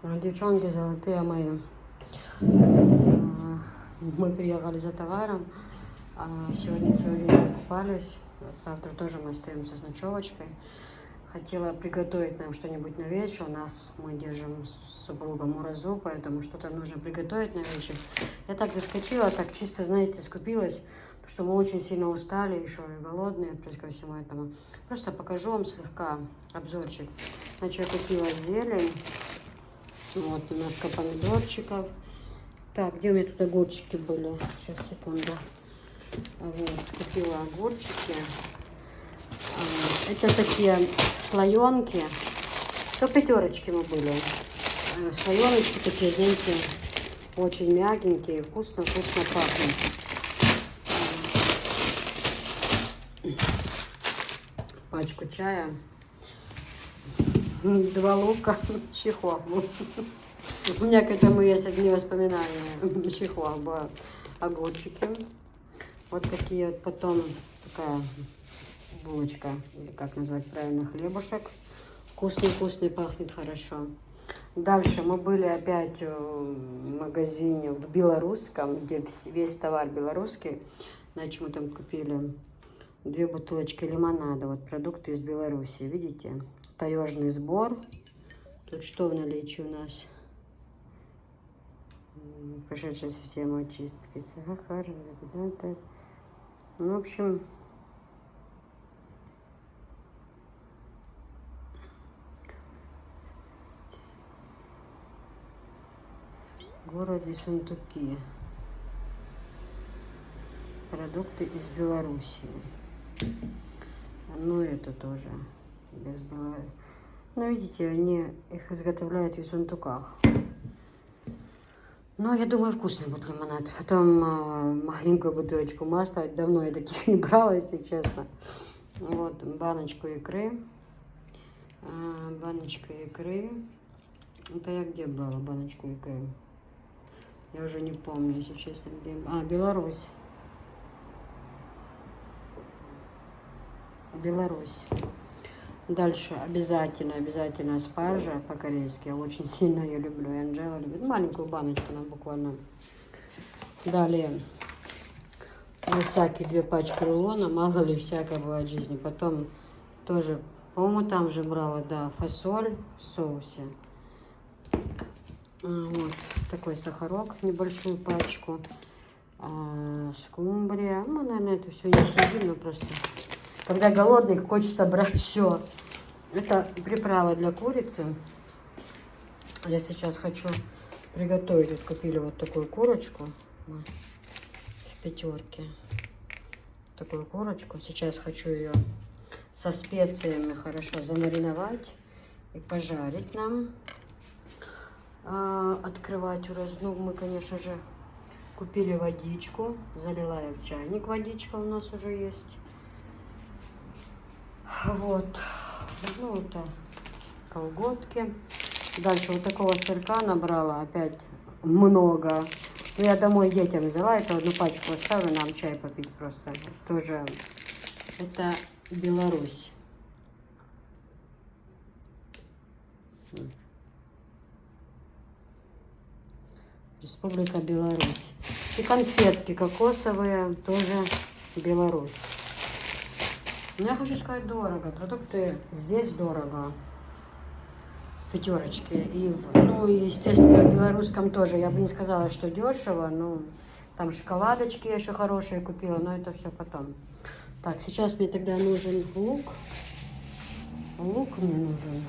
Девчонки золотые мои. Мы приехали за товаром. Сегодня целый день закупались. Завтра тоже мы остаемся с ночевочкой. Хотела приготовить нам что-нибудь на вечер. Мы держим с супругом уразу, поэтому что-то нужно приготовить на вечер. Я так заскочила, так чисто, знаете, скупилась, потому что мы очень сильно устали, еще и голодные, плюс ко всему этому. Просто покажу вам слегка обзорчик. Значит, я купила зелень. Вот, немножко помидорчиков. Так, где у меня тут огурчики были? Сейчас, секунду. Вот, купила огурчики. Это такие слоенки. То пятерочки мы были. Слоеночки такие, знаете, очень мягенькие, вкусно-вкусно пахнут. Пачку чая. 2 лука, чихуахуа. У меня к этому есть одни воспоминания. Чихуахуа, огурчики. Вот такие вот, потом такая булочка, или как назвать правильно, хлебушек. Вкусный-вкусный, пахнет хорошо. Дальше мы были опять в магазине в белорусском, где весь товар белорусский. Значит, мы там купили 2 бутылочки лимонада. Вот продукты из Беларуси, видите? Таежный сбор. Тут что в наличии у нас? Прошедшая система очистки. Сахар. Ну, в общем, город Ессентуки. Продукты из Беларуси. Ну, это тоже без Беларуси. Ну, видите, они их изготовляют в Ессентуках. Но я думаю, вкусный будет лимонад. Потом маленькую бутылочку масла. Давно я таких не брала, если честно. Вот, баночку икры. Баночка икры. Это я где брала баночку икры? Я уже не помню, если честно, где. Беларусь. Беларусь. Дальше обязательно спаржа по-корейски. Я очень сильно ее люблю. И Анжела любит. Маленькую баночку нам буквально. Далее. Всякие 2 пачки рулона. Мало ли всякое бывает в жизни. Потом тоже, по-моему, там же брала, да, фасоль в соусе. Вот такой сахарок, небольшую пачку. Скумбрия. Мы, наверное, это все не съедим, но просто... Когда голодный, хочется брать все. Это приправа для курицы. Я сейчас хочу приготовить. Вот купили вот такую курочку в пятерке. Такую курочку. Сейчас хочу ее со специями хорошо замариновать и пожарить нам. Открывать уразу. Ну, мы, конечно же, купили водичку. Залила я в чайник. Водичка у нас уже есть. Вот. Ну, это колготки. Дальше вот такого сырка набрала. Опять много. Ну, я домой детям взяла. Это 1 пачку оставлю. Нам чай попить просто. Тоже это Беларусь. Республика Беларусь. И конфетки кокосовые. Тоже Беларусь. Но я хочу сказать, дорого. Продукты здесь дорого. Пятерочки. И, ну, естественно, в белорусском тоже. Я бы не сказала, что дешево. Ну, там шоколадочки я еще хорошие купила. Но это все потом. Так, сейчас мне тогда нужен лук. Лук мне нужен.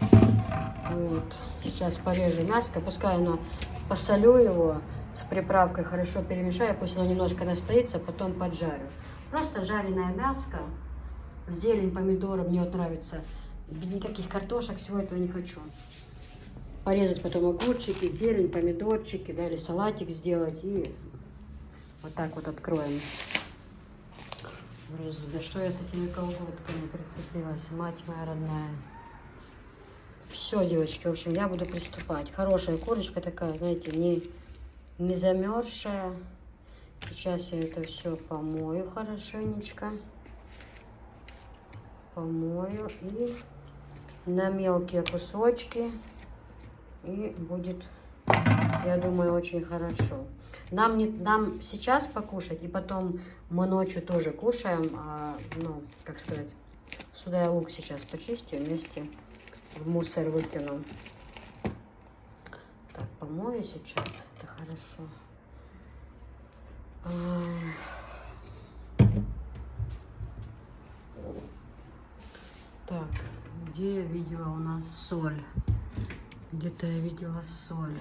Вот. Сейчас порежу мяско. Пускай оно, посолю его с приправкой, хорошо перемешаю. Пусть оно немножко настоится, потом поджарю. Просто жареное мяско, зелень, помидоры, мне вот нравится. Без никаких картошек, всего этого не хочу. Порезать потом огурчики, зелень, помидорчики, да, или салатик сделать. И вот так вот откроем. Да что я с этими колготками прицепилась, мать моя родная. Все, девочки, в общем, я буду приступать. Хорошая курочка такая, знаете, не замерзшая. Сейчас я это все помою хорошенечко. Помою и на мелкие кусочки И будет, я думаю, очень хорошо. Нам сейчас покушать, и потом мы ночью тоже кушаем. Ну, как сказать, сюда я лук сейчас почистю, вместе в мусор выкину. Так, помою сейчас, это хорошо. Так, где я видела у нас соль? Где-то я видела соль.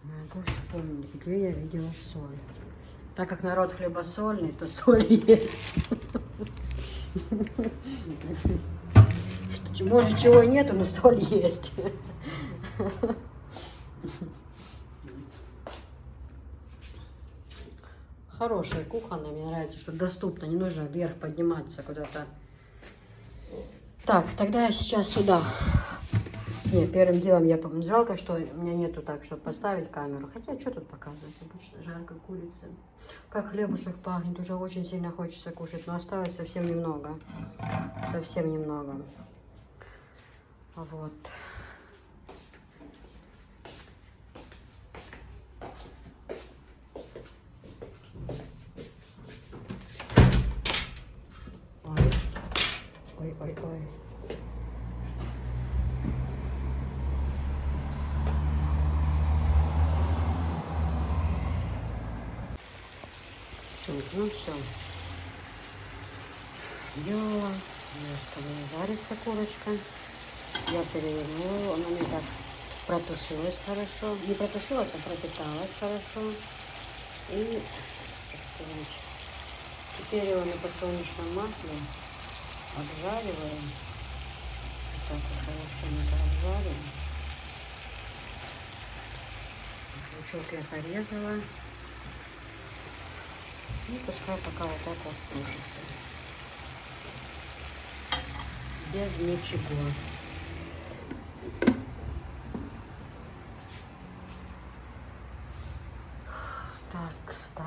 Не могу вспомнить, где я видела соль. Так как народ хлебосольный, то соль есть. Может, чего и нету, но соль есть. Хорошая кухонная, мне нравится, что доступно, не нужно вверх подниматься куда-то. Так, тогда я сейчас сюда. Не, первым делом я жалко, что у меня нету так, чтобы поставить камеру. Хотя, что тут показывать? Обычно жарко курица. Как хлебушек пахнет, уже очень сильно хочется кушать, но осталось совсем немного. Совсем немного. Вот. Ой. Ну все. Делала. Жарится курочка. Я перевернула. Она мне так протушилась хорошо. Не протушилась, а пропиталась хорошо. И, так сказать, теперь его на подсолнечном масле обжариваем. Вот так вот хорошенько обжарим. Лучок я порезала. И пускай пока вот так вот тушится. Без ничего. Такс.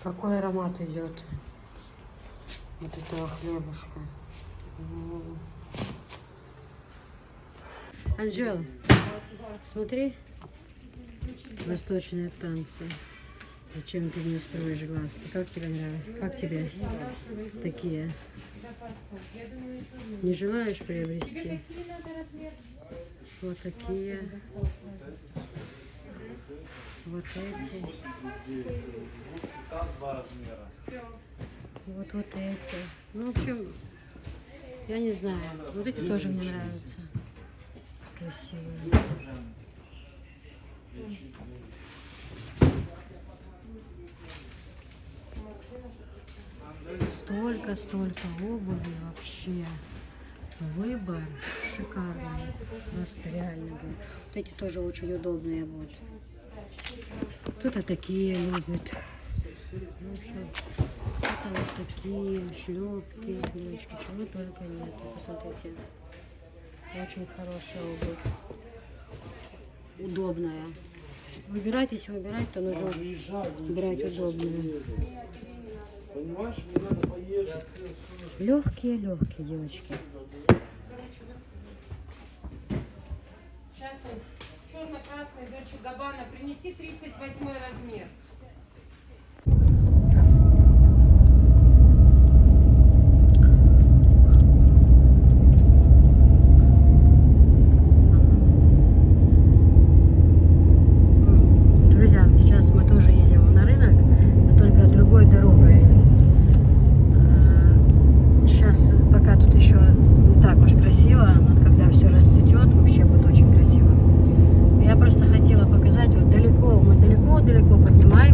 Какой аромат идет от этого хлебушка. Анжела, смотри, восточные танцы. Зачем ты мне строишь глазки? Как тебе нравится? Как тебе такие? Не желаешь приобрести? Вот такие. Вот эти. Вот эти. Ну, в общем, я не знаю. Вот эти тоже мне нравятся. Красивые. Столько обуви вообще. Выбор шикарный. Просто реально. Вот эти тоже очень удобные будут. Кто-то такие любит. В общем, это вот такие шлепки, девочки, чего только нет. Посмотрите. Очень хорошая обувь. Удобная. Выбирать, если выбирать, то нужно брать удобную. Легкие, девочки. Сейчас черно-красный Дольче Габбана. Принеси 38 размер. Друзья, сейчас мы тоже едем на рынок, но только другой дорогой. Сейчас пока тут еще не так уж красиво, вот когда все расцветет, вообще будет очень красиво. Я просто хотела показать, вот далеко, мы далеко поднимаемся.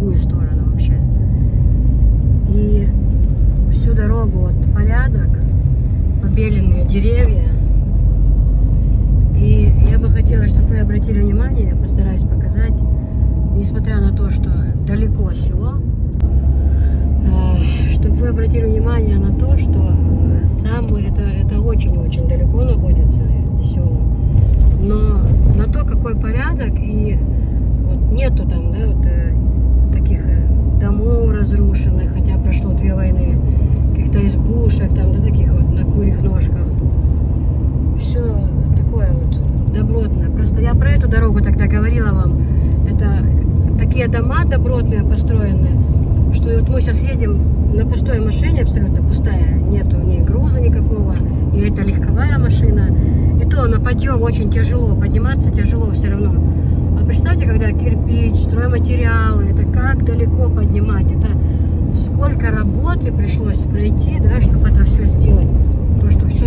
другую сторону вообще. И всю дорогу вот порядок, побеленные деревья. И я бы хотела, чтобы вы обратили внимание, я постараюсь показать, несмотря на то, что далеко село, чтобы вы обратили внимание на то, что это очень-очень далеко находится, эти села. Но на то, какой порядок, и вот нету там, да, вот, таких домов разрушенных, хотя прошло 2 войны, каких-то избушек, там, да, таких вот на курьих ножках. Все такое вот добротное. Просто я про эту дорогу тогда говорила вам. Это такие дома добротные построенные, что вот мы сейчас едем на пустой машине, абсолютно пустая, нету ни груза никакого, и это легковая машина. И то на подъем очень тяжело, подниматься тяжело все равно. А представьте, когда кирпич, стройматериалы, это как далеко поднимать, это сколько работы пришлось пройти, да, чтобы это все сделать. Потому что все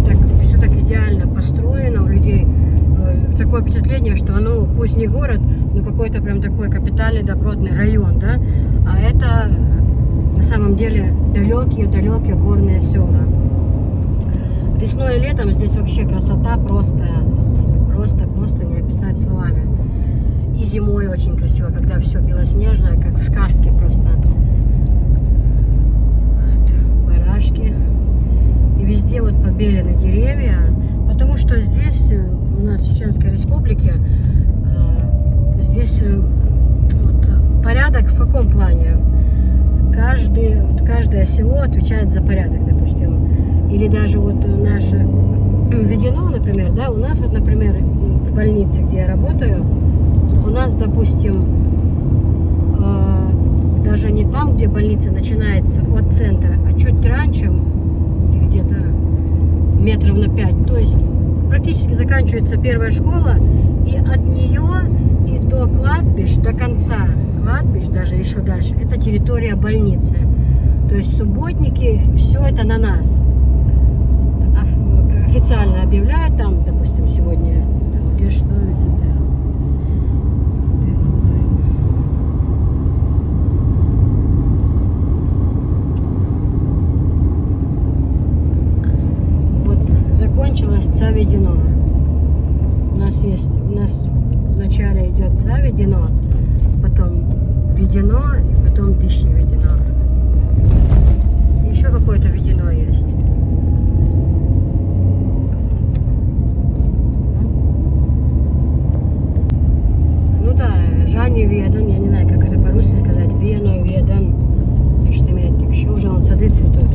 так идеально построено у людей. Такое впечатление, что оно пусть не город, но какой-то прям такой капитальный добротный район, да. А это на самом деле далекие горные села. Весной и летом здесь вообще красота просто не описать словами. И зимой очень красиво, когда все белоснежное, как в сказке просто. Вот, барашки. И везде вот побелены деревья, потому что здесь, у нас в Чеченской Республике, здесь вот, порядок в каком плане? Каждое село отвечает за порядок, допустим. Или даже вот наше Ведено, например, да, у нас вот, например, в больнице, где я работаю, у нас, допустим, даже не там, где больница начинается от центра, а чуть раньше, где-то метров на 5. То есть практически заканчивается первая школа, и от нее и до кладбищ, до конца кладбищ, даже еще дальше, это территория больницы. То есть субботники, все это на нас. Официально объявляют там, допустим, сегодня, где что, вот закончилось Цаведино. У нас вначале идет Цаведино, потом Ведено и потом Дышни Ведено. Еще какое-то Ведено есть. Жани Ведан, я не знаю, как это по-русски сказать, Вено Ведан, что имеет еще уже он сады цветут.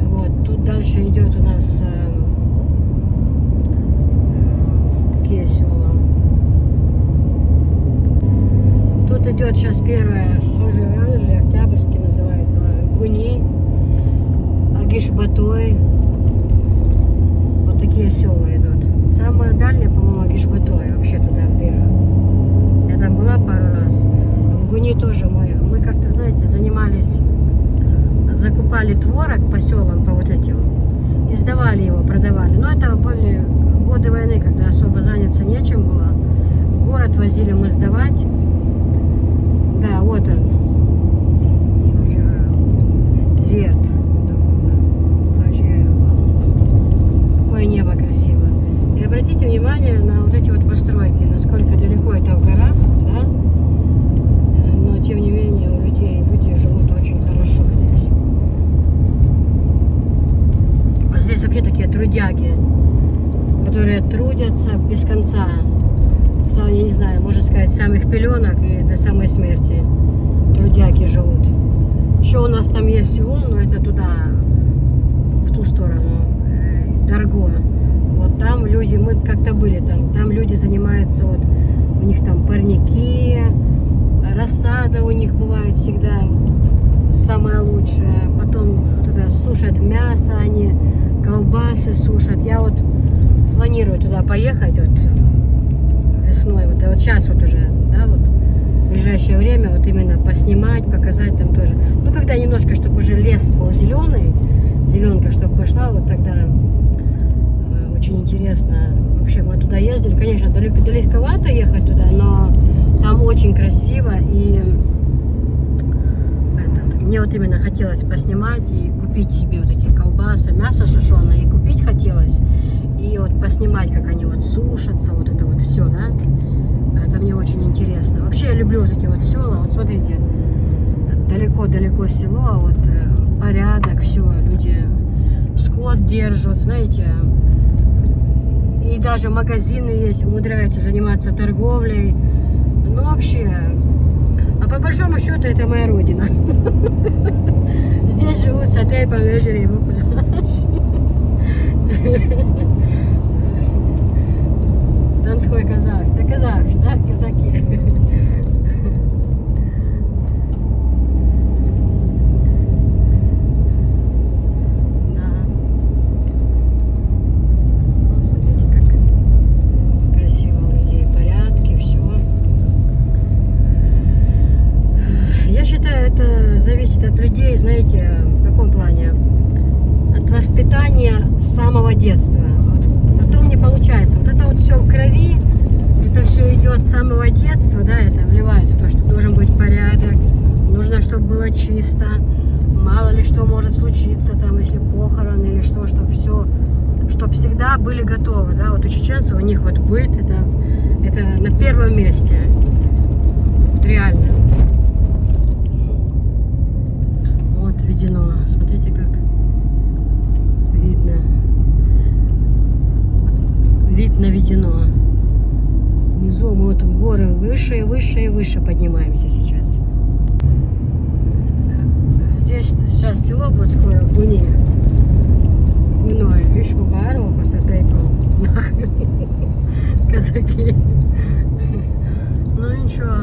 Вот, тут дальше идет у нас какие села. Тут идет сейчас первое, или Октябрьский называется, Гуни, Агиш-Батой. Вот такие села идут. Самое дальнее, по-моему, Агиш-Батой, вообще туда вверх. Я там была пару раз. В Гуни тоже мы как-то, знаете, занимались, закупали творог по селам, по вот этим, и сдавали его, продавали. Но это были годы войны, когда особо заняться нечем было. В город возили мы сдавать. Да, вот он. Зерт. Какое небо красивое. И обратите внимание на вот эти вот постройки, насколько далеко это в горах, да? Но тем не менее люди живут очень хорошо здесь. А здесь вообще такие трудяги, которые трудятся без конца. Я не знаю, можно сказать, с самых пеленок и до самой смерти трудяги живут. Еще у нас там есть село, но это туда, в ту сторону, Дарго. Вот там люди, мы как-то были там люди занимаются, вот у них там парники, рассада у них бывает всегда самая лучшая. Потом вот это, сушат мясо, они колбасы сушат. Я вот планирую туда поехать вот весной, вот сейчас вот уже, да, вот в ближайшее время вот именно поснимать, показать там тоже. Ну, когда немножко, чтобы уже лес был зеленый, зеленка, чтобы пошла, вот тогда очень интересно. Вообще мы туда ездили, конечно, далековато ехать туда, но там очень красиво. И мне вот именно хотелось поснимать и купить себе вот эти колбасы, мясо сушеное, и купить хотелось. И вот поснимать, как они вот сушатся, вот это вот все, да. Это мне очень интересно. Вообще я люблю вот эти вот села. Вот смотрите, далеко-далеко село, а вот порядок, все, люди скот держат, знаете. И даже магазины есть, умудряются заниматься торговлей. Ну вообще, а по большому счету это моя родина. Здесь живут сатей, полежери, Донской казах. Да казах, да? Казаки. Да. Смотрите, как красиво у людей, порядки, все. Я считаю, это зависит от людей, знаете, в каком плане? От воспитания с самого детства. Вот потом не получается. Вот это вот все в крови, это все идет с самого детства, да, это вливается то, что должен быть порядок, нужно, чтобы было чисто, мало ли что может случиться, там, если похороны или что, чтобы все, чтобы всегда были готовы, да, вот у чеченцев, у них вот быт, это на первом месте, реально. Вот введено, смотрите, как видно. Вид наведено. Внизу мы вот в горы выше и выше и выше поднимаемся сейчас. Здесь сейчас село будет скоро, Гуни. Гуной. Видишь, по бару, казаки. Ну ничего.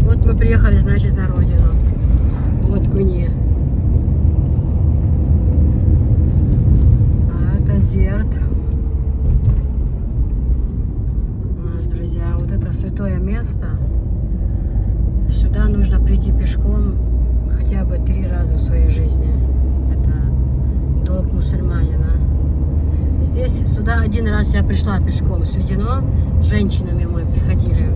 Вот мы приехали, значит, на родину. Вот Гуни. А это Зерт. Вот это святое место. Сюда нужно прийти пешком хотя бы 3 раза в своей жизни. Это долг мусульманина. Здесь сюда 1 раз я пришла пешком с Введено. С женщинами мы приходили.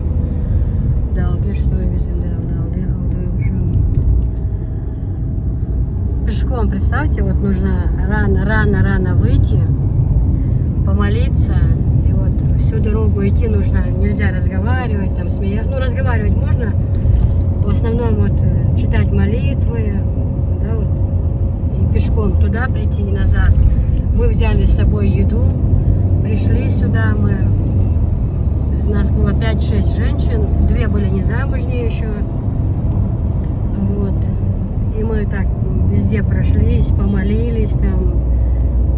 Пешком, представьте, вот нужно рано выйти, помолиться. Всю дорогу идти нужно, нельзя разговаривать, там смеяться. Ну, разговаривать можно, в основном вот читать молитвы, да, вот, и пешком туда прийти и назад. Мы взяли с собой еду, пришли сюда, у нас было 5-6 женщин, 2 были не замужние еще, вот, и мы так везде прошлись, помолились, там,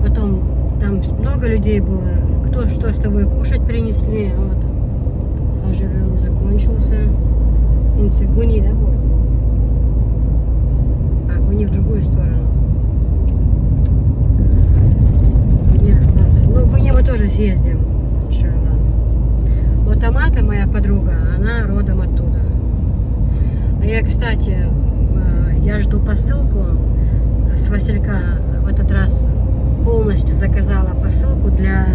потом там много людей было. Кто что с тобой кушать принесли, вот. Хаживел закончился. Гуни, да, будет? А, Гуни в другую сторону. Гуни остался. Ну, Гуни мы тоже съездим. Иншаллах. Вот Амата, моя подруга, она родом оттуда. А я, кстати, я жду посылку с Василька. В этот раз полностью заказала посылку для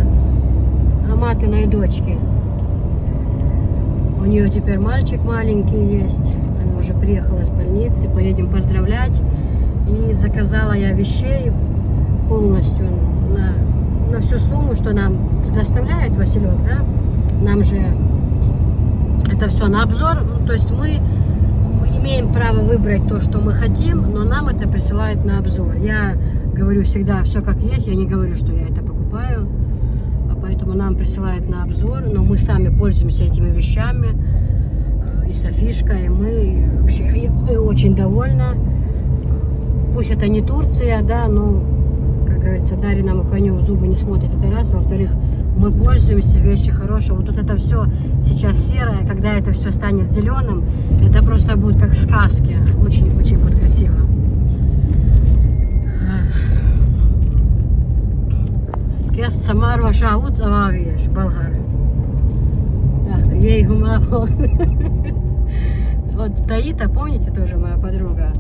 Аматиной дочки. У нее теперь мальчик маленький есть. Она уже приехала с больницы. Поедем поздравлять. И заказала я вещей полностью на всю сумму, что нам доставляет Василек, да? Нам же это все на обзор. Ну, то есть мы имеем право выбрать то, что мы хотим, но нам это присылают на обзор. Я говорю всегда все как есть. Я не говорю, что я это покупаю. Поэтому нам присылают на обзор, но мы сами пользуемся этими вещами, и Софишка, и мы вообще очень довольны. Пусть это не Турция, да, но, как говорится, Дарья нам в коню в зубы не смотрит, это раз. Во-вторых, мы пользуемся, вещи хорошие. Вот тут это все сейчас серое, когда это все станет зеленым, это просто будет как в сказке. Очень-очень будет красиво. Я Самар Вашаут Зававиеш, болгар. Так, ей гумапол. Вот Таита, помните, тоже моя подруга?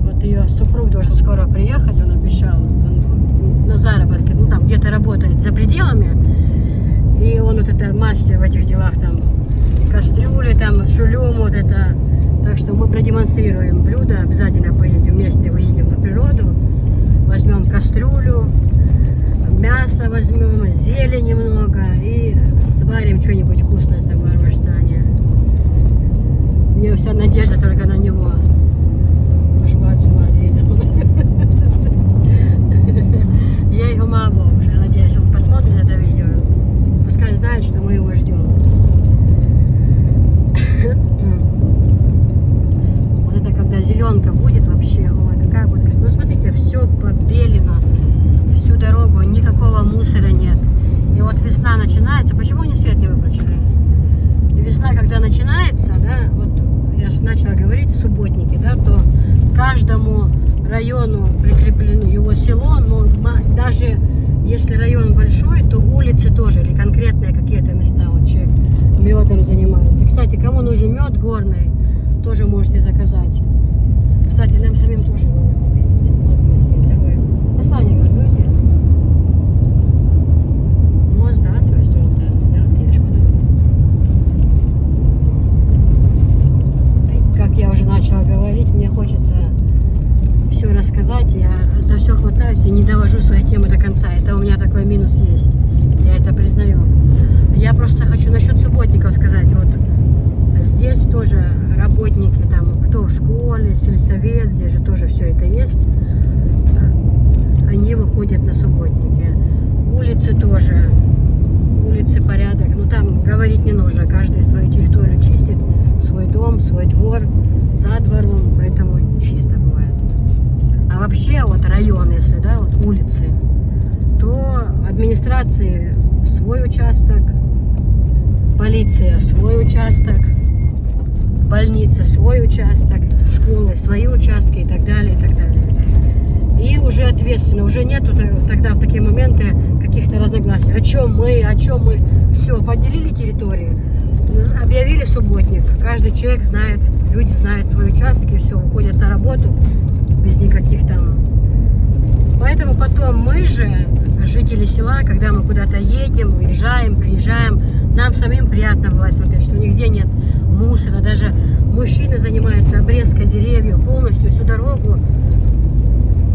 Вот ее супруг должен скоро приехать, он обещал. Он на заработки, ну там где-то работает за пределами, и он вот это мастер в этих делах, там, кастрюли, там, шулюм, вот это. Так что мы продемонстрируем блюдо, обязательно поедем вместе, выедем на природу, возьмем кастрюлю, мясо возьмем, зелени много и сварим что-нибудь вкусное саморожца. У меня вся надежда только на него. Пошла отсюда, я его мама уже, надеюсь, он посмотрит это видео. Пускай знает, что мы его ждем. Вот это когда зеленка будет вообще, ой, какая будет красота. Ну смотрите, все побелено, всю дорогу, никакого мусора нет. И вот весна начинается. Почему они свет не выключили? И весна, когда начинается, да, вот я же начала говорить, субботники, да, то каждому району прикреплено его село, но даже если район большой, то улицы тоже, или конкретные какие-то места, вот человек медом занимается. Кстати, кому нужен мед горный, тоже можете заказать. Кстати, нам самим тоже надо купить эти масленицы, зарвем. Послание готовите? Мост, да, то есть, да, я ж буду. Как я уже начала говорить, мне хочется все рассказать, я за все хватаюсь и не довожу свои темы до конца. Это у меня такой минус есть, я это признаю. Я просто хочу насчет субботников сказать. Вот здесь тоже работники, там, кто в школе, сельсовет, здесь же тоже все это есть. Они выходят на субботники. Улицы тоже, улицы порядок. Ну там говорить не нужно, каждый свою территорию чистит, свой дом, свой двор, за двором, поэтому чисто бывает. А вообще вот район, если, да, вот улицы, то администрации свой участок, полиция свой участок, больница свой участок, школы свои участки и так далее, и так далее. И уже ответственно, уже нету тогда в такие моменты каких-то разногласий. О чем мы. Все, поделили территорию, объявили субботник. Каждый человек знает, люди знают свои участки, все, уходят на работу без никаких там. Поэтому потом мы же, жители села, когда мы куда-то едем, уезжаем, приезжаем, нам самим приятно бывает смотреть, что нигде нет мусора. Даже мужчины занимаются обрезкой деревьев полностью всю дорогу.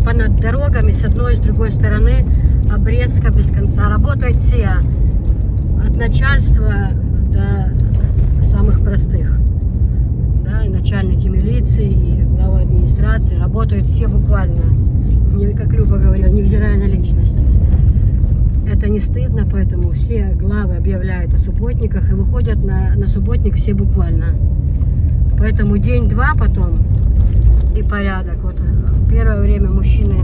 Понад дорогами с одной и с другой стороны обрезка без конца. Работают все, от начальства до самых простых. Да, и начальники милиции, и глава администрации. Работают все буквально, как Люба говорила, невзирая на личность. Это не стыдно, поэтому все главы объявляют о субботниках и выходят на субботник все буквально. Поэтому день-два потом и порядок. Вот первое время мужчины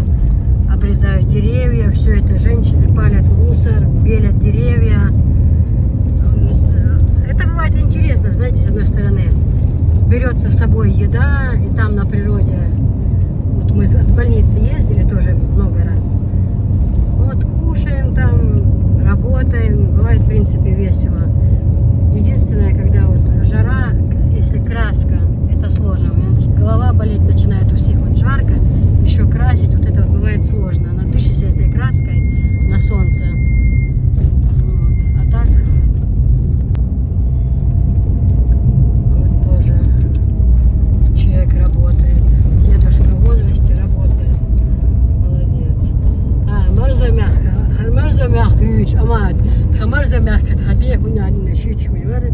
обрезают деревья, все это женщины палят мусор, белят деревья. Это бывает интересно, знаете, с одной стороны. Берется с собой еда, и там на природе. Вот мы в больнице ездили тоже много раз. Вот кушаем там, работаем, бывает в принципе весело. Единственное, когда вот жара, если краска, это сложно. У меня голова болеть начинает у всех, вот жарко, еще красить, вот это вот бывает сложно. Надышишься этой краской на солнце. Вот. А так вот тоже человек работает. Дедушка в возрасте работает. Молодец. Хамарза мягко, амат. Хамарза мягко, хабе хуняни щичь милвер.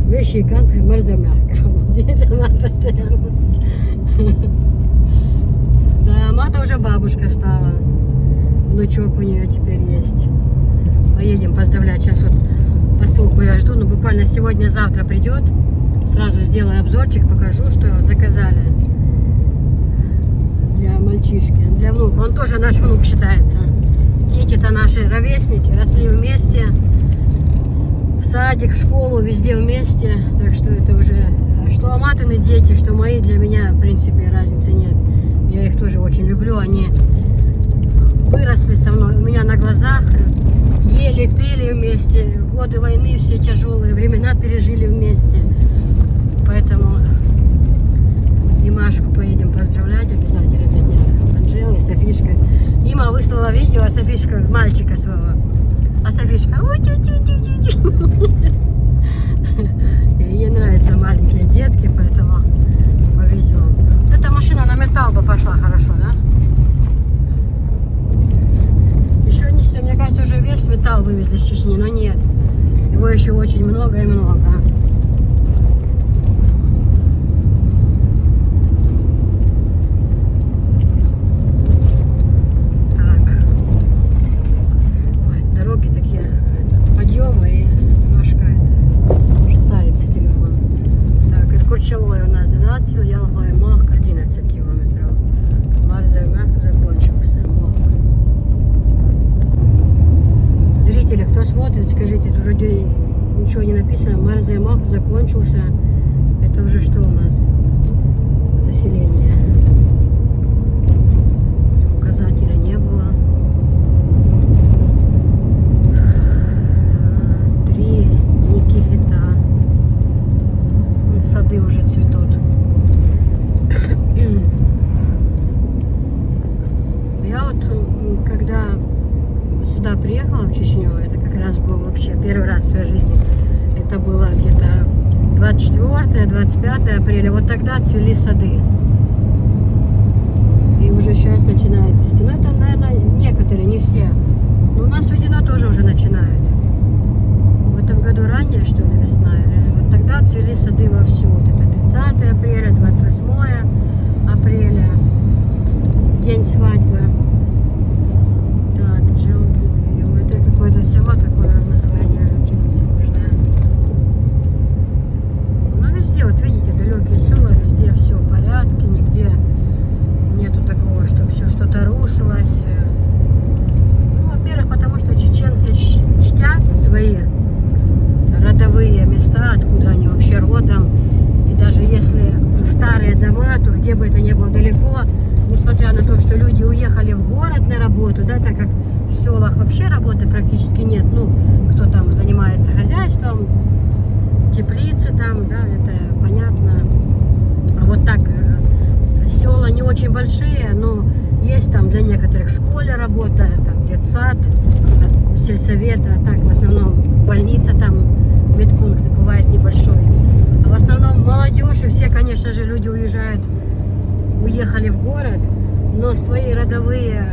Вещи кант хамарза мягко. Дети мат постоянно. Да, мата уже бабушка стала. Внучок у нее теперь есть. Поедем поздравлять. Сейчас вот посылку я жду, но буквально сегодня-завтра придет. Сразу сделаю обзорчик, покажу, что заказали для мальчишки, для внука. Он тоже наш внук считается. Дети-то наши ровесники, росли вместе. В садик, в школу, везде вместе. Так что это уже... Что Аматины дети, что мои, для меня, в принципе, разницы нет. Я их тоже очень люблю. Они выросли со мной, у меня на глазах. Ели, пили вместе. Годы войны все тяжелые, времена пережили вместе. Поэтому и Машку поедем поздравлять обязательно на днях. Джил и Софишка. Има выслала видео, а Софишка мальчика своего. А Софишка... Ей нравятся маленькие детки, поэтому повезем. Эта машина на металл бы пошла хорошо, да? Еще не все, мне кажется, уже весь металл вывезли из Чечни, но нет. Его еще очень много и много. Курчалой у нас 12 км, Ялгой Мох 11 километров. Марзема закончился. Мох. Зрители, кто смотрит, скажите, тут вроде ничего не написано. Марзема закончился. Это уже что у нас? Заселение. Указателя не было. 3 Никифита. Сады уже цветут. Я вот, когда сюда приехала, в Чечню, это как раз был вообще первый раз в своей жизни. Это было где-то 24-25 апреля. Вот тогда цвели сады. И уже сейчас начинает цвести. Ну, это, наверное, некоторые, не все. Но у нас в Водяно тоже уже начинают. В этом году ранее, что ли, весна? Вот тогда цвели сады вовсю. Вот это 30 апреля, 28 апреля, день свадьбы. Так, Джилгиби. Это какое-то село такое название, очень сложное. Ну, везде, вот видите, далекие села, везде все в порядке, нигде нету такого, что все что-то рушилось. Ну, во-первых, потому что чеченцы чтят свои родовые места, откуда они вообще родом. И даже если старые дома, то где бы это ни было далеко, несмотря на то, что люди уехали в город на работу, да, так как в селах вообще работы практически нет, ну, кто там занимается хозяйством, теплицы там, да, это понятно. А вот так, села не очень большие, но есть там для некоторых в школе работа, там детсад, сельсовет, а так в основном больница там, медпункт бывает небольшой. А в основном молодежь и все, конечно же, люди уехали в город, но свои родовые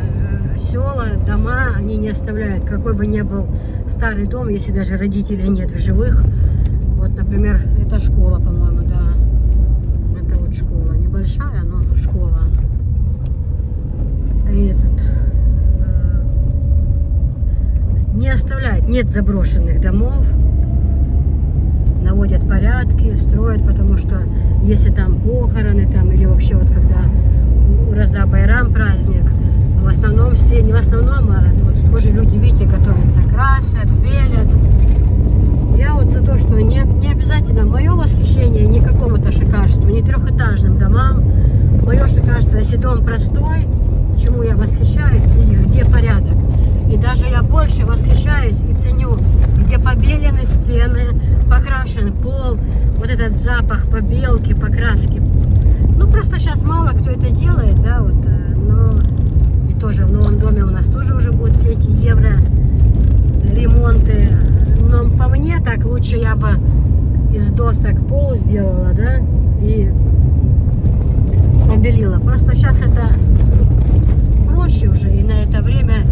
села, дома они не оставляют. Какой бы ни был старый дом, если даже родителей нет в живых. Вот, например, это школа, по-моему, да. Это вот школа. Небольшая, но школа. И не оставляет, нет заброшенных домов. Наводят порядки, строят, потому что если там похороны, там, или вообще вот когда Ураза Байрам праздник, в основном все, не в основном, а вот тоже люди, видите, готовятся, красят, белят. Я вот за то, что не обязательно мое восхищение не какому-то шикарству, не трехэтажным домам. Мое шикарство, если дом простой, чему я восхищаюсь, и где порядок. И даже я больше восхищаюсь и ценю, где побелены стены, покрашен пол, вот этот запах побелки, покраски. Ну, просто сейчас мало кто это делает, да, вот, но и тоже в новом доме у нас тоже уже будут все эти евро ремонты. Но по мне так лучше я бы из досок пол сделала, да, и побелила. Просто сейчас это проще уже, и на это время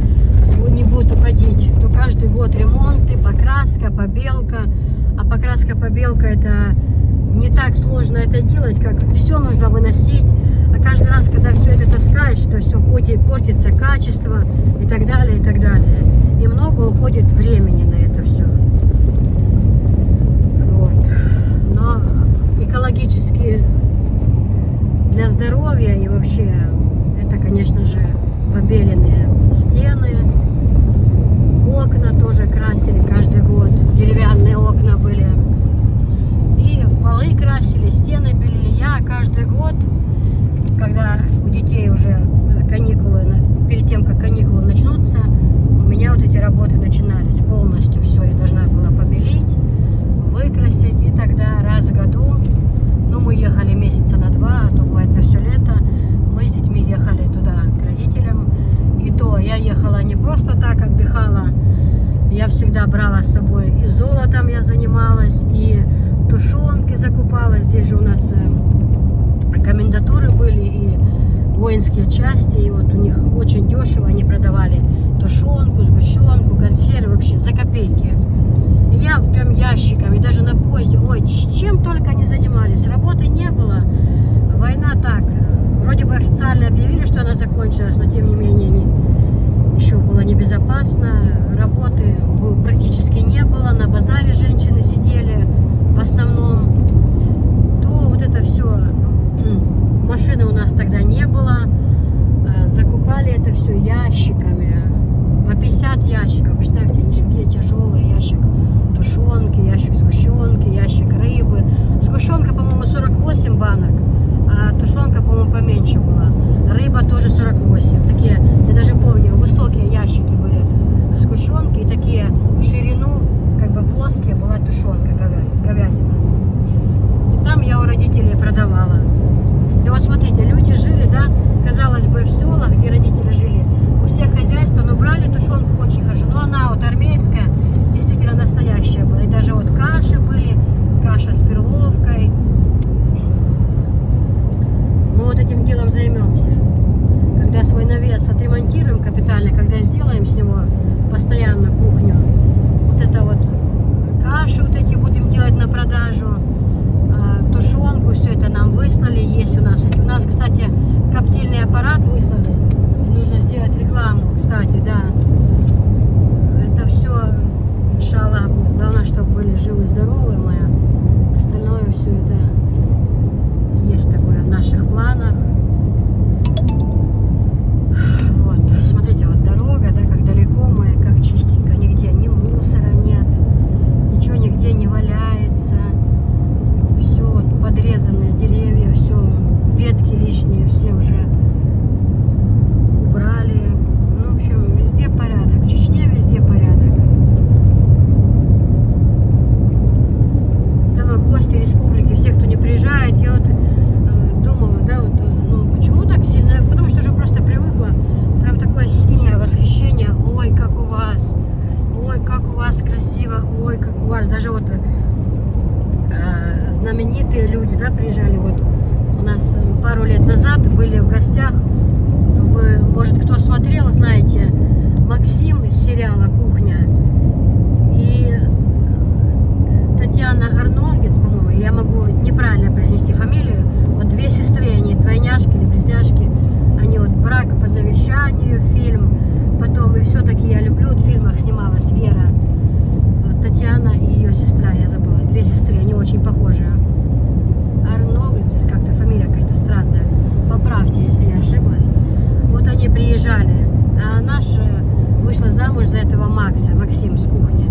не будет уходить. То каждый год ремонты, покраска, побелка. А покраска, побелка, это не так сложно это делать, как все нужно выносить. А каждый раз, когда все это таскаешь, это все портится качество и так далее, и так далее. И много уходит времени на это все. Вот. Но экологически для здоровья и вообще это, конечно же, побеленные стены. Окна тоже красили каждый год. Деревянные окна были. И полы красили, стены белили. Я каждый год, когда у детей уже каникулы, перед тем, как каникулы начнутся, у меня вот эти работы начинались полностью. Все я должна была побелить, выкрасить. И тогда раз в году, ну, мы ехали месяца на 2, а то бывает на все лето, мы с детьми ехали туда к родителям. брала с собой и золотом я занималась, и тушенки закупала. Здесь же у нас комендатуры были и воинские части, и вот у них очень дешево они продавали тушенку, сгущенку, консервы вообще за копейки. И я прям ящиками, даже на поезде, ой, чем только они занимались, работы не было, война так, вроде бы официально объявили, что она закончилась, но тем не менее еще было небезопасно, работы практически не было, на базаре женщины сидели в основном, то вот это все, машины у нас тогда не было, закупали это все ящиками, по 50 ящиков, представьте, какие тяжелые, ящик тушенки, ящик сгущенки, ящик рыбы, сгущенка, по-моему, 48 банок, а тушенка, по-моему, поменьше была, рыба тоже 48, такие, я даже помню, высокие ящики были сгущенки, и такие в ширину, как бы плоские, была тушенка, говядина. И там я у родителей продавала. И вот смотрите, люди жили, да, казалось бы, в селах, где родители жили, у всех хозяйства, но брали тушенку очень хорошо. Но она вот армейская, действительно настоящая была. И даже вот каши были, каша с перловкой. Мы вот этим делом займемся. Когда свой навес отремонтируем капитально, когда сделаем с него постоянную кухню, вот это вот каши вот эти будем делать на продажу, тушенку, все это нам выслали, есть у нас. У нас, кстати, коптильный аппарат выслали. Нужно сделать рекламу, кстати, да. Это все, иншаллах, главное, чтобы были живы-здоровы мы. Остальное все это есть такое в наших планах. Вот, смотрите, вот дорога, да, как далеко мы, как чистенько, нигде ни мусора нет, ничего нигде не валяется. Все вот подрезанные деревья, все, ветки лишние, все уже убрали. Ну, в общем, везде порядок. В Чечне везде порядок. Там гости республики, все, кто не приезжает, я вот думала, да, вот, ну, почему так сильно? Потому что уже просто привыкла. Прям такое сильное восхищение. Ой, как у вас! Ой, как у вас красиво! Ой, как у вас! Даже вот знаменитые люди, да, приезжали. Вот у нас пару лет назад были в гостях. Вы, может, кто смотрел, знаете, Максим из сериала «Кухня» и Татьяна Арнольдец, по-моему, я могу неправильно произнести фамилию. Вот две сестры, они двойняшки или близняшки. Они вот «Брак по завещанию» фильм. Потом «И все-таки я люблю» в фильмах снималась Вера. Татьяна и ее сестра, я забыла. Две сестры, они очень похожи. Арнольдец, или как-то фамилия какая-то странная. Поправьте, если я ошиблась. Вот они приезжали. А наша вышла замуж за этого Максим с кухни.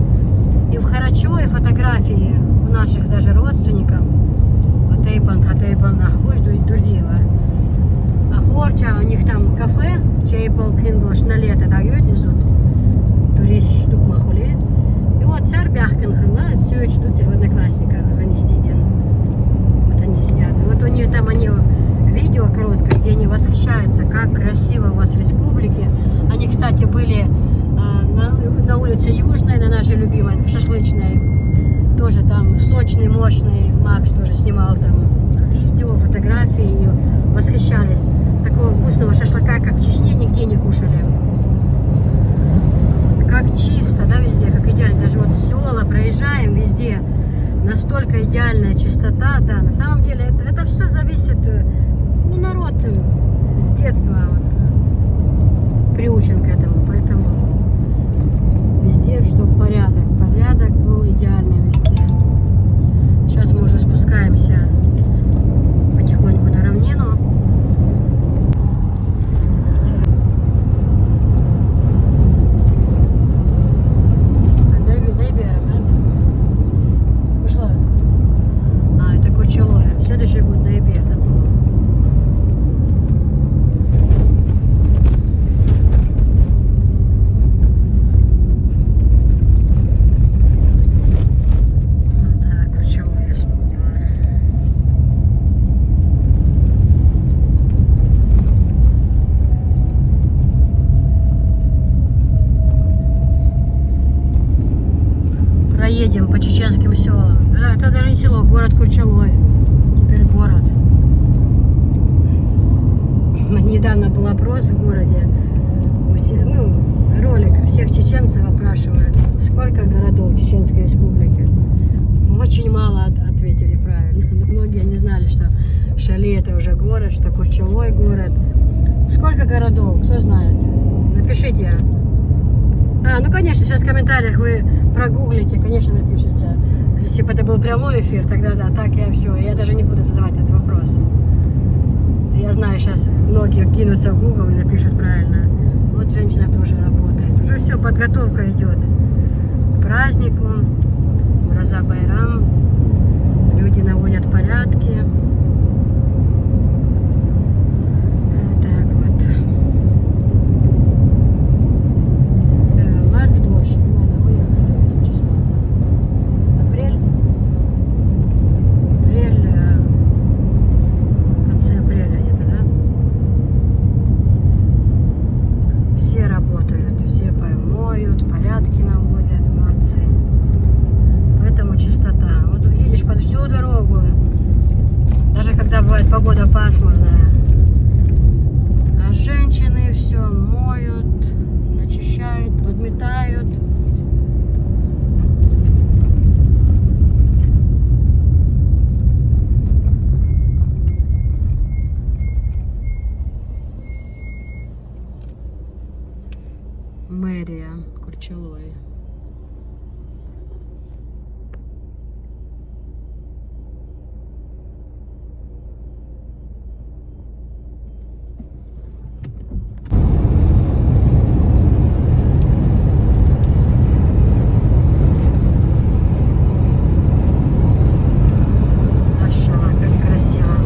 И в Харачеве фотографии у наших даже родственников. Хатейпан, Ахбуш, Дурдиева. А Хорча, у них там кафе, Чейпал, Хингош, на лето дают, несут. Турист штук махули. И вот царь Бяхкин хыла, все ждут в Одноклассниках занести день. Вот они сидят. И вот у них там они видео короткое, где они восхищаются, как красиво у вас республики. Они, кстати, были на улице Южной, на нашей любимой, в шашлычной. Тоже там сочный, мощный. Макс тоже снимал там видео, фотографии. И восхищались. Такого вкусного шашлыка, как в Чечне, нигде не кушали. Как чисто, да, везде, как идеально. Даже вот села проезжаем, везде настолько идеальная чистота, да. На самом деле это все зависит, ну, народ с детства вот, приучен к этому, поэтому везде, чтобы порядок был идеальный везде. Сейчас мы уже спускаемся потихоньку на равнину. Следующий будет ноябрь, да? чеченским селам. Да, это даже не село, город Курчалой. Теперь город. Недавно был опрос в городе. Ролик всех чеченцев опрашивают, сколько городов в Чеченской Республике. Очень мало ответили правильно. Но многие не знали, что Шали это уже город, что Курчалой город. Сколько городов, кто знает? Напишите. Ну конечно, сейчас в комментариях вы прогуглите, конечно, напишите. Если бы это был прямой эфир, тогда да, так я все. Я даже не буду задавать этот вопрос. Я знаю, сейчас многие кинутся в Google и напишут правильно. Вот женщина тоже работает. Уже все, подготовка идет к празднику. Ураза Байрам. Люди наводят порядки. Так вот. Март дождь. Ладно, уехали с числа. Апрель. В конце апреля где-то, да? Все работают, все помоют, порядки наводят, молодцы. Поэтому чистота. Вот едешь под всю дорогу, даже когда бывает погода пасмурная. А женщины все моют, начищают, подметают. Мэрия Курчалой. Машина, как красиво.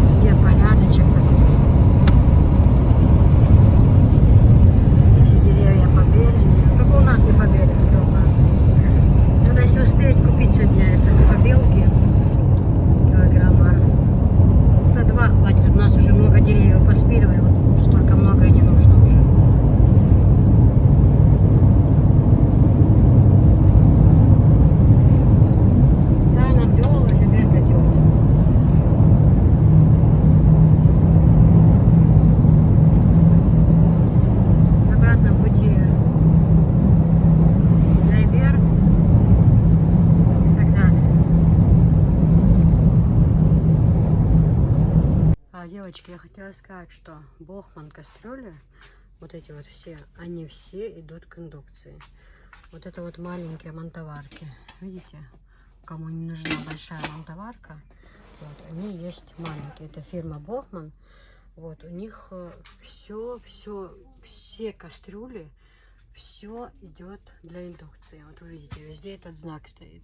Везде порядочек такой. Все деревья побелены. Только у нас не побелены дома. Надо, если успеть, купить сегодня это побелки. Килограмма. Да 2 хватит. У нас уже много деревьев поспиливали. Вот столько много и не нужно уже. Да, нам дело уже береготет. На обратном пути Найбер и так далее. Девочки, я хотела сказать, что Бохман кастрюли, вот эти вот все, они все идут к индукции. Вот это вот маленькие монтоварки, видите? Кому не нужна большая монтоварка, вот, они есть маленькие. Это фирма Бохман. Вот, у них все кастрюли, все идет для индукции. Вот вы видите, везде этот знак стоит.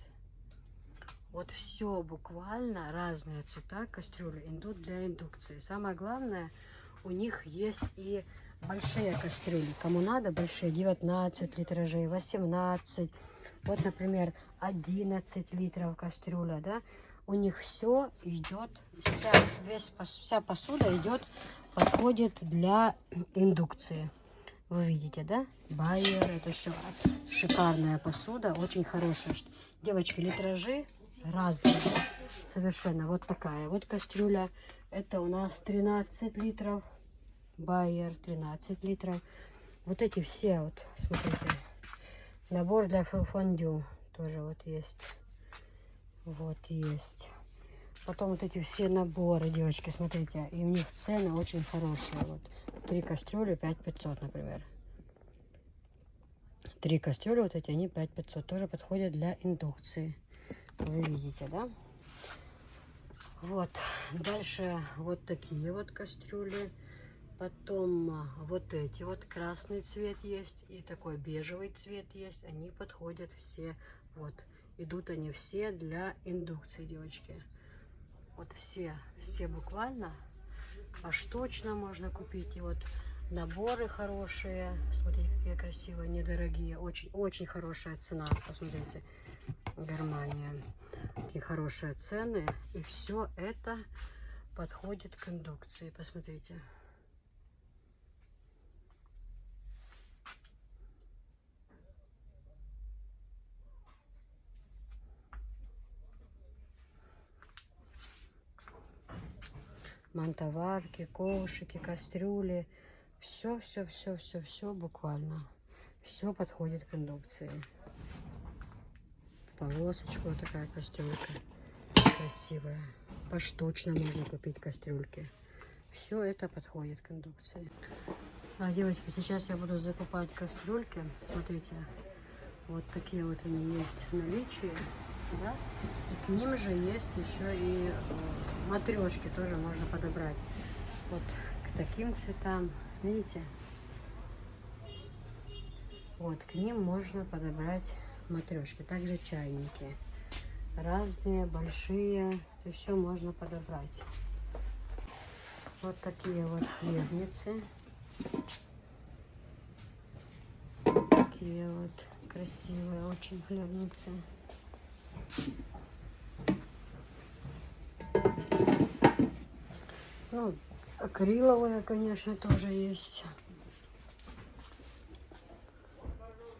Вот все буквально разные цвета кастрюли идут для индукции. Самое главное, у них есть и большие кастрюли. Кому надо большие, 19 литражей, 18. Вот, например, 11 литров кастрюля, да. У них все идет, вся посуда идет, подходит для индукции. Вы видите, да? Байер, это все шикарная посуда, очень хорошая. Девочки, литражи разные совершенно. Вот такая вот кастрюля. Это у нас 13 литров. Байер 13 литров. Вот эти все вот, смотрите. Набор для фондю тоже вот есть. Вот есть. Потом вот эти все наборы, девочки, смотрите. И у них цены очень хорошие. Вот 3 кастрюли 5500, например. 3 кастрюли вот эти, они 5500. Тоже подходят для индукции. Вы видите, да? Вот. Дальше вот такие вот кастрюли. Потом вот эти вот, красный цвет есть. И такой бежевый цвет есть. Они подходят все. Вот. Идут они все для индукции, девочки. Вот все буквально. Поштучно можно купить. И вот наборы хорошие. Смотрите, какие красивые, недорогие. Очень хорошая цена. Посмотрите. Германия. Такие хорошие цены. И все это подходит к индукции. Посмотрите. мантоварки, ковшики, кастрюли. Все буквально. Все подходит к индукции. Полосочка вот такая кастрюлька. Красивая. Поштучно можно купить кастрюльки. Все это подходит к индукции. А, девочки, сейчас я буду закупать кастрюльки. Смотрите, вот такие вот они есть в наличии. Да? И к ним же есть еще и матрешки тоже можно подобрать. Вот к таким цветам, видите? Вот к ним можно подобрать матрешки. Также чайники. Разные, большие. Это все можно подобрать. Вот такие вот хлебницы. Такие вот красивые очень хлебницы. Ну, акриловые, конечно, тоже есть.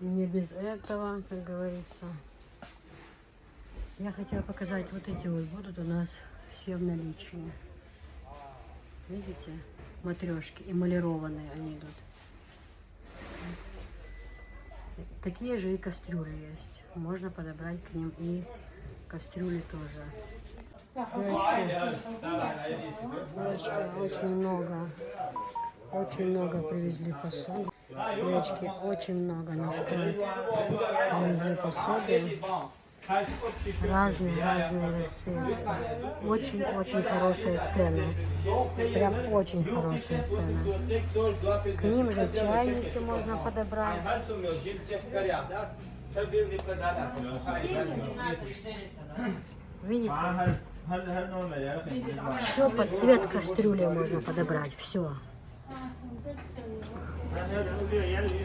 Не без этого, как говорится. Я хотела показать, вот эти вот будут у нас все в наличии. Видите? Матрешки, эмалированные они идут. Такие же и кастрюли есть. Можно подобрать к ним и кастрюли тоже. Очень много привезли посуды. Девочки, очень много на склад привезли посуды. Разные расцветки. Очень хорошие цены. Прям очень хорошие цены. К ним же чайники можно подобрать. Видите? Все под цвет кастрюли можно подобрать. Все.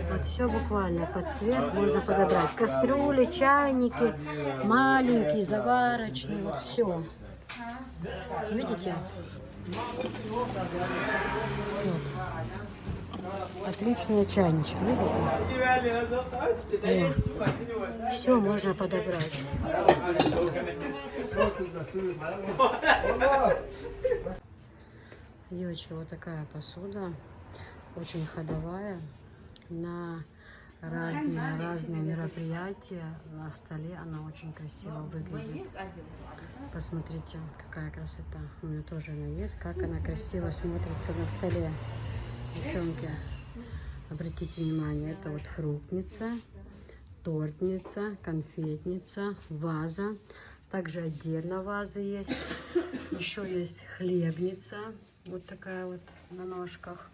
Вот все буквально под цвет можно подобрать. Кастрюли, чайники, маленькие, заварочные, вот все. Видите? Вот. Отличные чайнички, видите? Вот. Все можно подобрать. Девочки, вот такая посуда. Очень ходовая, на разные мероприятия на столе она очень красиво выглядит. Посмотрите, какая красота. У меня тоже она есть, как она красиво смотрится на столе. Девчонки, обратите внимание, это вот фруктница, тортница, конфетница, ваза. Также отдельно вазы есть. Еще есть хлебница, вот такая вот на ножках.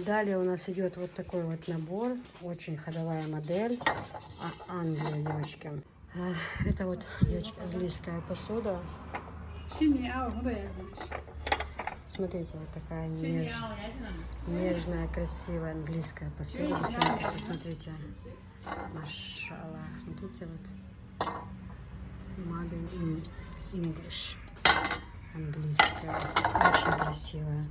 Далее у нас идет вот такой вот набор, очень ходовая модель, Англия, девочки. Это вот, девочки, английская посуда. Смотрите, вот такая нежная, красивая английская посуда, девчонки, посмотрите, машаллах, смотрите, вот, Made in English, английская, очень красивая.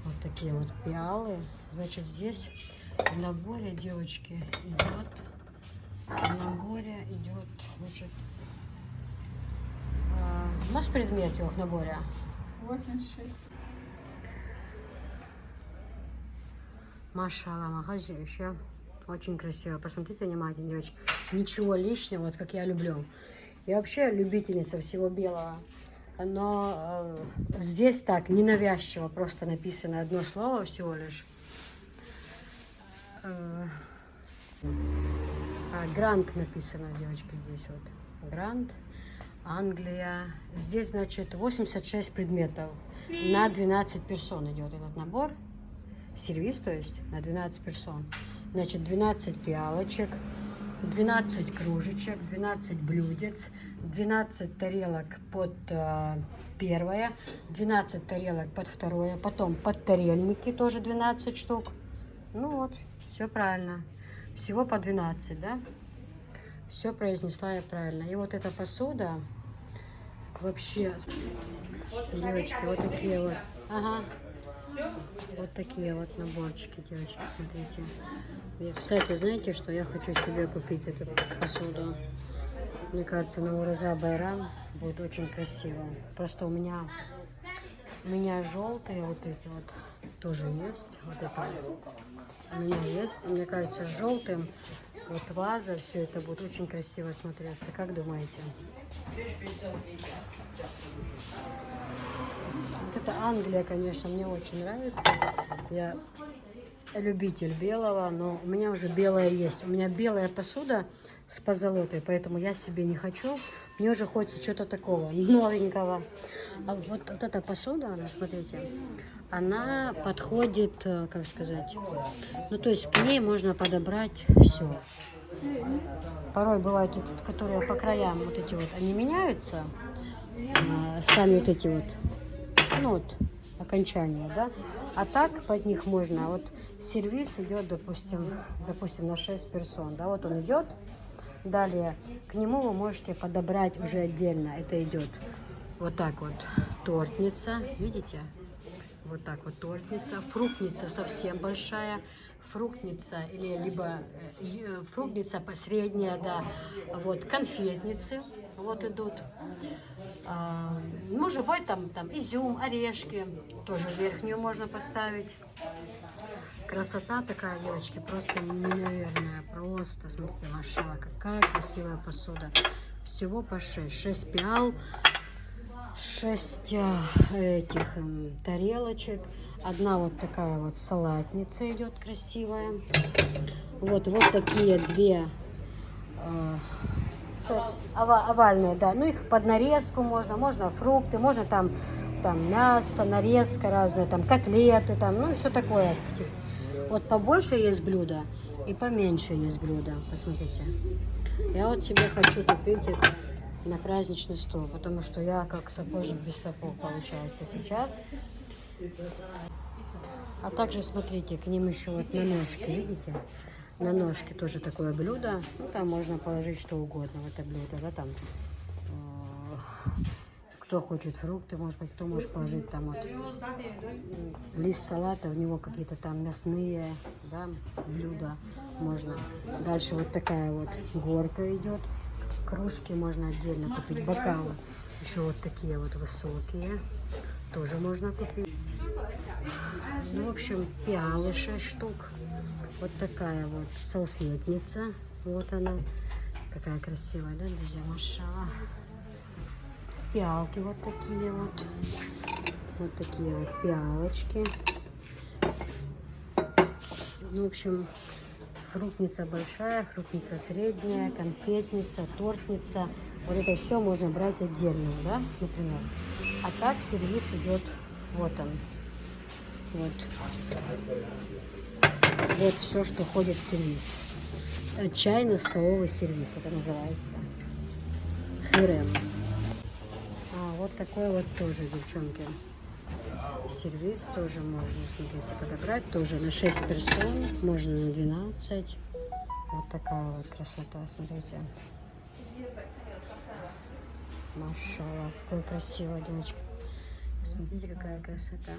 Вот такие вот пиалы. Значит, здесь в наборе, девочки, идет, значит, масс предметов в наборе. 86. Машалла, магазин еще. Очень красиво. Посмотрите внимательно, девочки. Ничего лишнего, вот как я люблю. Я вообще любительница всего белого. Но здесь так ненавязчиво, просто написано одно слово всего лишь. Грант написано, девочки, здесь вот. Грант, Англия. Здесь, значит, 86 предметов. На 12 персон идет этот набор. Сервис, то есть, на 12 персон. Значит, 12 пиалочек, 12 кружечек, 12 блюдец, 12 тарелок под первое, 12 тарелок под второе, потом подтарельники тоже 12 штук. Ну вот, все правильно. Всего по 12, да? Все произнесла я правильно. И вот эта посуда вообще, девочки, вот такие вот. Ага. Вот такие вот наборчики, девочки, смотрите. И, кстати, знаете, что я хочу себе купить эту посуду? Мне кажется, на Ураза Байрам будет очень красиво. Просто у меня У меня желтые вот эти вот тоже есть. Вот это у меня есть. И мне кажется, с желтым вот ваза, все это будет очень красиво смотреться. Как думаете? Вот это Англия, конечно, мне очень нравится. Я любитель белого, но у меня уже белое есть. У меня белая посуда с позолотой, поэтому я себе не хочу. Мне уже хочется что-то такого новенького. А вот эта посуда, смотрите, она подходит, как сказать, ну то есть к ней можно подобрать все. Порой бывают, которые по краям вот эти вот, они меняются, сами вот эти вот, ну вот, окончания, да, а так под них можно, вот сервис идет, допустим, на 6 персон, да, вот он идет, далее к нему вы можете подобрать уже отдельно, это идет вот так вот тортница, видите, вот так вот тортница, фруктница совсем большая, фруктница или либо фруктница посредняя, да, вот конфетницы, вот идут. Может быть там изюм, орешки, тоже верхнюю можно поставить. Красота такая, девочки, просто невероятная, просто, смотрите, машалла, какая красивая посуда. Всего по 6 пиал, 6 этих тарелочек. Одна вот такая вот салатница идет красивая. Вот такие две овальные, да. Ну их под нарезку можно фрукты, можно там мясо, нарезка разная, там котлеты, там, ну все такое. Вот побольше есть блюда и поменьше есть блюда. Посмотрите. Я вот себе хочу купить это на праздничный стол, потому что я как сапожник без сапог получается сейчас. А также, смотрите, к ним еще вот на ножки, видите? На ножки тоже такое блюдо. Ну, там можно положить что угодно в это блюдо, да, там. Кто хочет фрукты, может быть, кто может положить там вот лист салата, у него какие-то там мясные, да, блюда можно. Дальше вот такая вот горка идет. Кружки можно отдельно купить, бокалы. Еще вот такие вот высокие, тоже можно купить. Ну, в общем, пиалы 6 штук. Вот такая вот салфетница. Вот она. Какая красивая, да, друзья? Машалла. Пиалки вот такие вот. Вот такие вот пиалочки. Ну, в общем, фруктница большая, фруктница средняя, конфетница, тортница. Вот это все можно брать отдельно, да, например. А так сервис идет, вот он. Вот. Вот все, что входит в сервис. Чайно-столовый сервис это называется. Хюрем. Вот такой вот тоже, девчонки. Сервис тоже можно, смотрите, подобрать. Тоже на 6 персон, можно на 12. Вот такая вот красота, смотрите. Машалла, какая красивая, девочка. Смотрите, какая красота.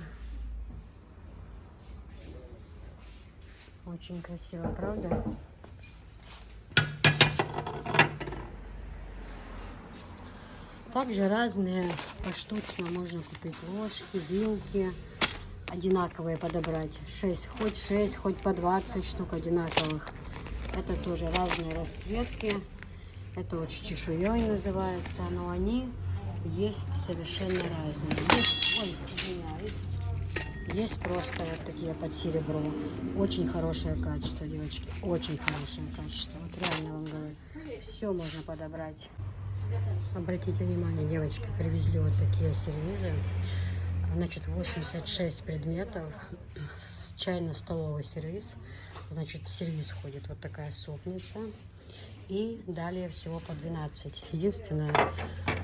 Очень красиво, правда? Также разные поштучно можно купить ложки, вилки. Одинаковые подобрать. 6, хоть по 20 штук одинаковых. Это тоже разные расцветки. Это вот с чешуей называется. Но они есть совершенно разные. Есть, ой, извиняюсь. Есть просто вот такие под серебро. Очень хорошее качество, девочки. Очень хорошее качество. Вот реально вам говорю. Все можно подобрать. Обратите внимание, девочки, привезли вот такие сервизы. Значит, 86 предметов. Чайно-столовый сервиз. Значит, в сервиз входит вот такая супница. И далее всего по 12. Единственная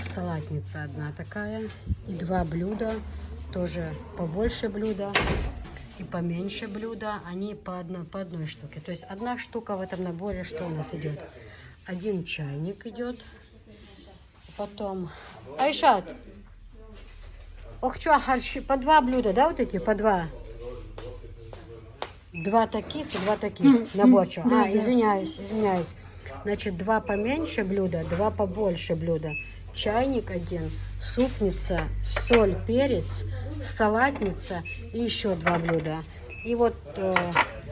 салатница одна такая. И 2 блюда. Тоже побольше блюда и поменьше блюда, они по одной штуке. То есть 1 штука в этом наборе, что у нас идет? 1 чайник идет, потом Айшат, по 2 блюда, да, вот эти, по 2? 2 таких и 2 таких наборчика. Извиняюсь. Значит, 2 поменьше блюда, 2 побольше блюда чайник один, супница, соль, перец, салатница и еще 2 блюда. И вот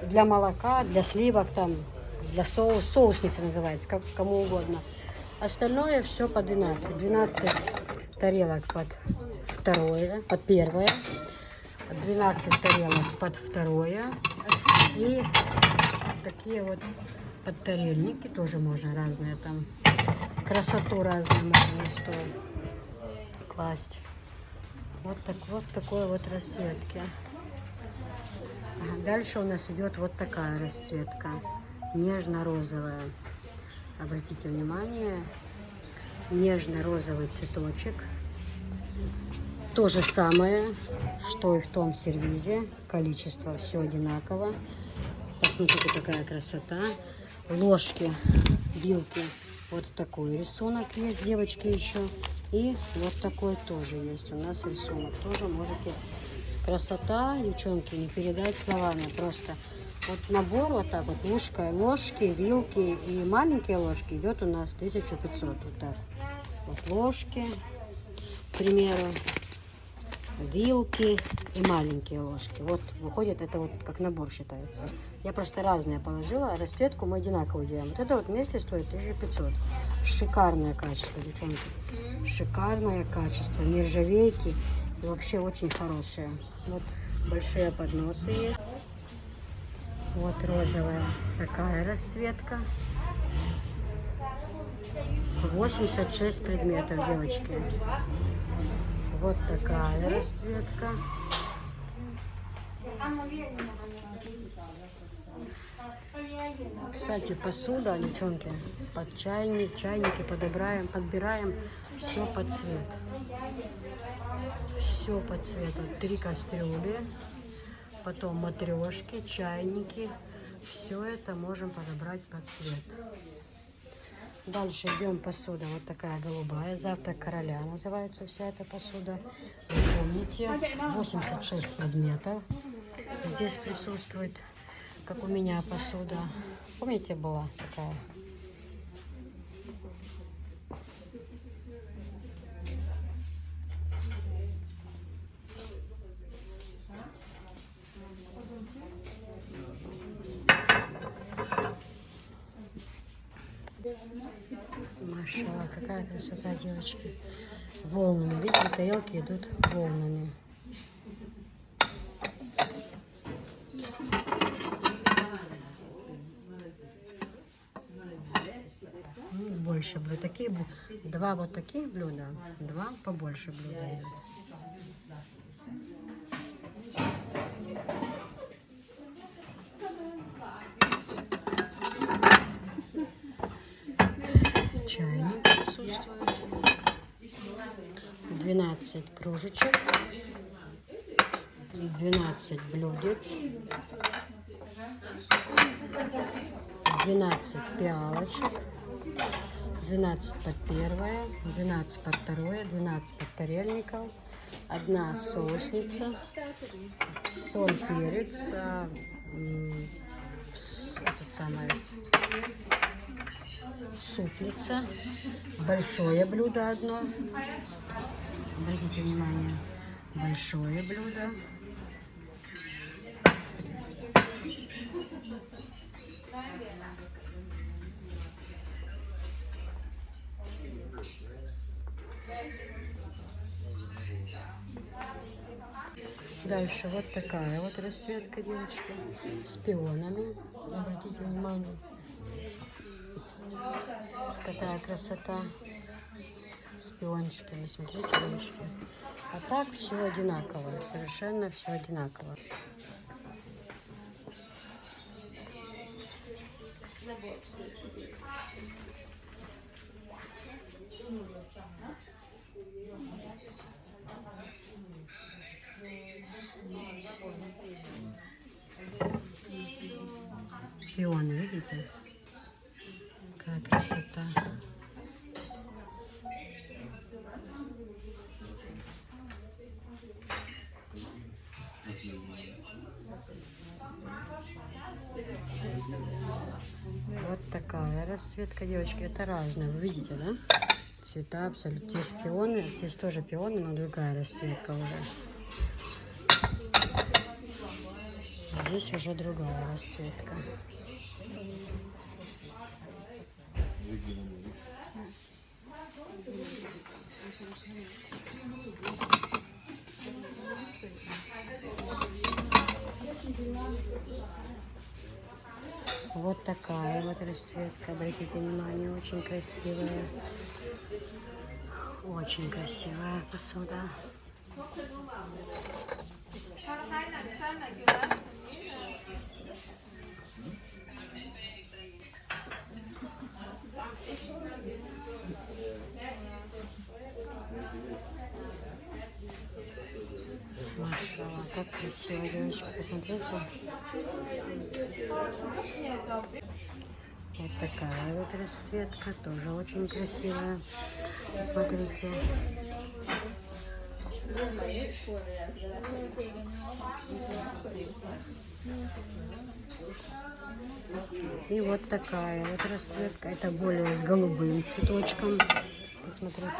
для молока, для сливок, там, для соусница называется, как кому угодно. Остальное все по 12. 12 тарелок под второе, под первое. 12 тарелок под второе. И такие вот подтарельники тоже можно разные там. Красоту разную можно на стол класть. Вот такой вот расцветки. Дальше у нас идет вот такая расцветка. Нежно-розовая. Обратите внимание. Нежно-розовый цветочек. То же самое, что и в том сервизе. Количество все одинаково. Посмотрите, какая красота. Ложки, вилки. Вот такой рисунок есть, девочки, еще. И вот такой тоже есть у нас рисунок. Тоже можете. Красота, девчонки, не передать словами. Просто вот набор вот так вот. Ложки, вилки и маленькие ложки идет у нас 1500. Вот так. Вот ложки, к примеру. Вилки и маленькие ложки. Вот выходит, это вот как набор считается. Я просто разные положила, а расцветку мы одинаково делаем. Вот это вот вместе стоит 1500. Шикарное качество, девчонки. Шикарное качество. Нержавейки. И вообще очень хорошие. Вот большие подносы есть. Вот розовая такая расцветка. 86 предметов, девочки. Вот такая расцветка. Кстати, посуда, девчонки, под чайники подбираем все под цвет. Все по цвету. 3 кастрюли, потом матрешки, чайники. Все это можем подобрать под цвет. Дальше идем посуда. Вот такая голубая. Завтрак короля называется вся эта посуда. Вы помните, 86 предметов здесь присутствует. Как у меня посуда. Помните, была такая? Машалла, какая красота, девочки. Волнами. Видите, тарелки идут волнами. Больше блюд. Такие, 2 вот таких блюда, 2 побольше блюда идут. Чайник присутствует. 12 кружечек. 12 блюдец. 12 пиалочек. 12 под первое, 12 под второе, 12 под тарельников, 1 соусница, соль, перец, супница, большое блюдо одно, обратите внимание, большое блюдо. Дальше вот такая вот расцветка, девочки, с пионами. Обратите внимание, какая красота с пиончиками. Смотрите, девочки. А так все одинаково, совершенно все одинаково. Пионы, видите? Какая красота. Вот такая расцветка, девочки. Это разная, вы видите, да? Цвета абсолютно. Здесь пионы, здесь тоже пионы, но другая расцветка уже. Здесь уже другая расцветка. Вот такая вот расцветка, обратите внимание, очень красивая. Очень красивая посуда. Машалла, как красиво, девочки, посмотрите. Вот такая вот расцветка, тоже очень красивая. Посмотрите. И вот такая вот расцветка. Это более с голубым цветочком. Посмотрите.